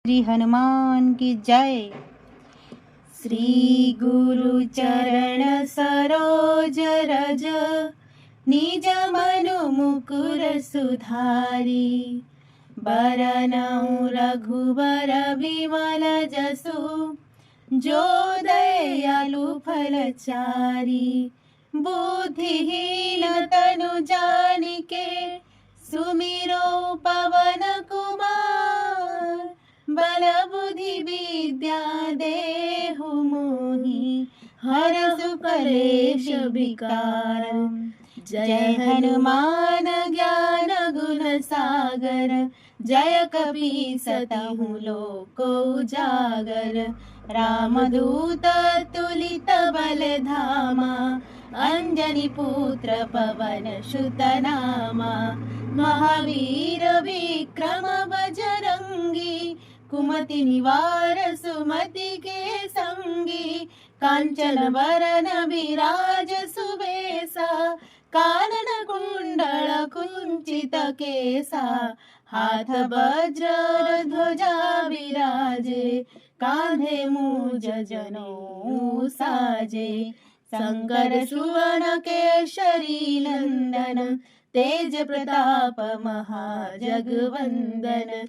श्री हनुमान की जय। श्री गुरु चरण सरोज रज, निज मनु मुकुर सुधारी। बरनउँ रघुबर विमल जसु, जो दयालु फलचारी। बुद्धिहीन तनु जानिके, सुमिरो पवन कुमार। बल बुद्धि विद्या देहु मोहि, हरसु कलेश विकार। जय हनुमान ज्ञान गुण सागर, जय कपीस तिहुँ लोक उजागर। रामदूत तुलित बल धामा, अंजनी पुत्र पवन सुत नामा। महावीर विक्रम बजरंगी, कुमति निवार सुमति के संगी। कांचन वरन विराज सुबेसा, कानन कुंडल कुंचित केसा। हाथ वज्र ध्वजा विराजे, कांधे मूज जनेऊ साजे। शंकर सुवन केसरी नंदन, तेज प्रताप महाजगवंदन।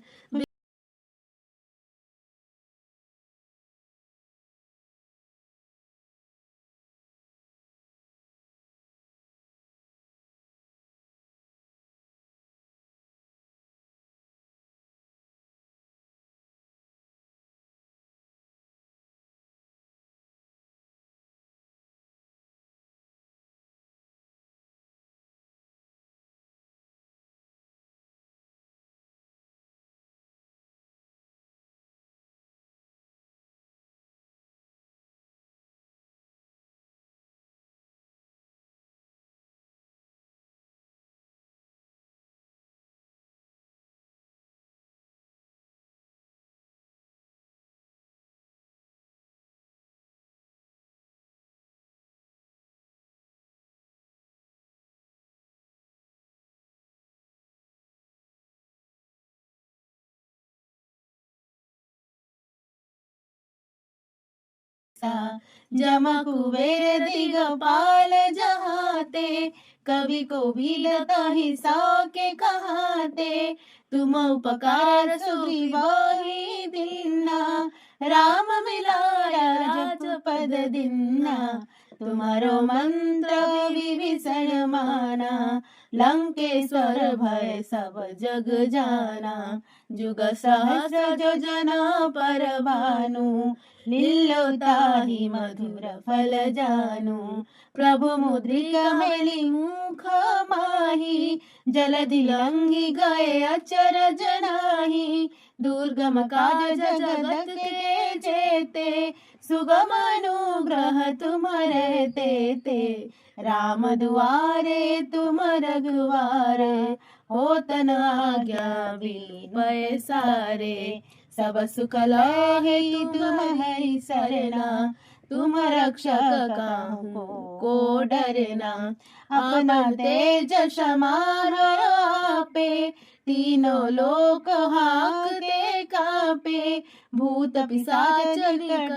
जम कुबेर दिगपाल जहाते, कवि कोविद कहि सके कहाते। तुम उपकार सुग्रीवाहि दीन्ना, राम मिलाया राजपद दीन्ना। तुम्हारो मंत्र विभीषण माना, लंकेश्वर भय सब जग जाना। जुग सहस्र योजन पर भानु, लील्यो ताहि मधुर फल जानु। प्रभु मुद्रिका मेली मुख माही, जलधि लंघि गए अचरज नाही। दुर्गम काज जगत के जेते, सुगम अनुग्रह तुम्हारे तेते। राम दुआरे तुम रघुवारे, होत न आज्ञा बिनु सारे। सब सुख लहे तुम्हारी सरना, तुम रक्षक काहू को डरना। अपना तेज समारोह आपे, तीनों लोक हांकते कांपे। भूत पिशाच निकट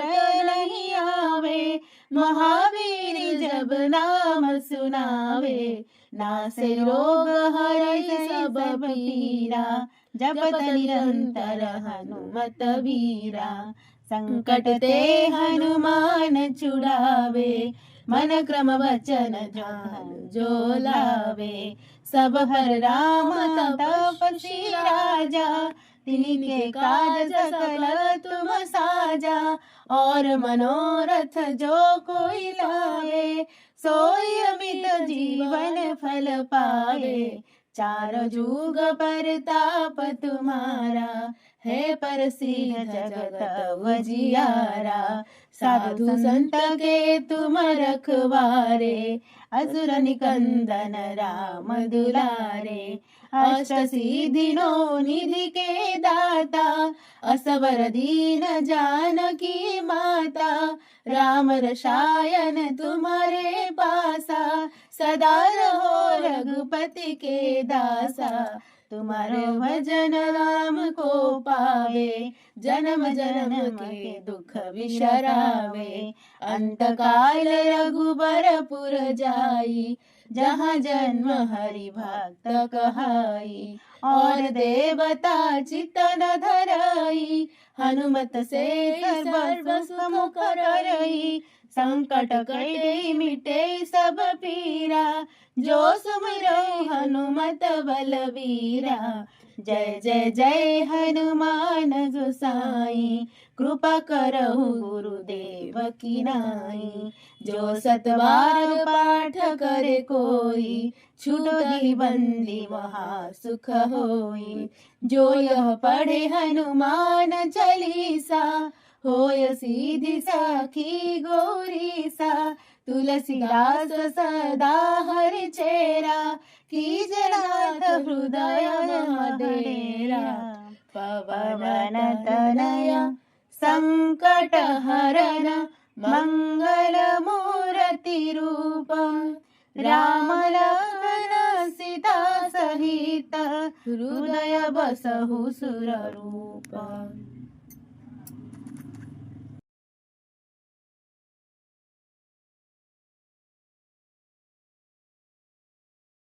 नहीं आवे, महावीर जब नाम सुनावे। नासे रोग हरै सब पीरा, जपत निरंतर हनुमत वीरा। संकट ते हनुमान छुड़ावे, मन क्रम वचन ध्यान जो लावे। सब हर राम तपस्वी राजा, तिनके काज सकल तुम साजा। और मनोरथ जो कोई लावे, सोई अमित जीवन फल पावे। चार जुग परताप तुम्हारा, है प्रसिद्ध जगत उजियारा। साधु संत के तुम रखवारे, असुर निकंदन राम दुलारे। अष्ट सिद्धि नौ निधि के दाता, असवर दीन जानकी माता। राम रसायन तुम्हारे पासा, सदा रहो रघुपति के दासा। तुम्हारो भजन राम को पावे, जन्म जन्म के दुख विसरावे। अंत काल रघुबरपुर जाई, जहाँ जन्म हरि भक्त कहाई। और देवता चित्त न धराई, हनुमत से सर्व सुख करई। संकट कटे मिटे सब पीरा, जो सुमिरै हनुमत बलवीरा। जय जय जय हनुमान गोसाई, कृपा करहु गुरुदेव की नाई। जो सतबार पाठ करे कोई, छूटहि बंदी महा सुख होई। जो यह पढ़े हनुमान चालीसा, होय सीधी साखी गौरीसा। तुलसीदास सदा हरि चेरा, कीजे नाथ हृदय मदेरा। पवन तनय संकट हरन, मंगल मूर्ति रूप। राम लखन सीता सहित, हृदय बसहु सुर रूप।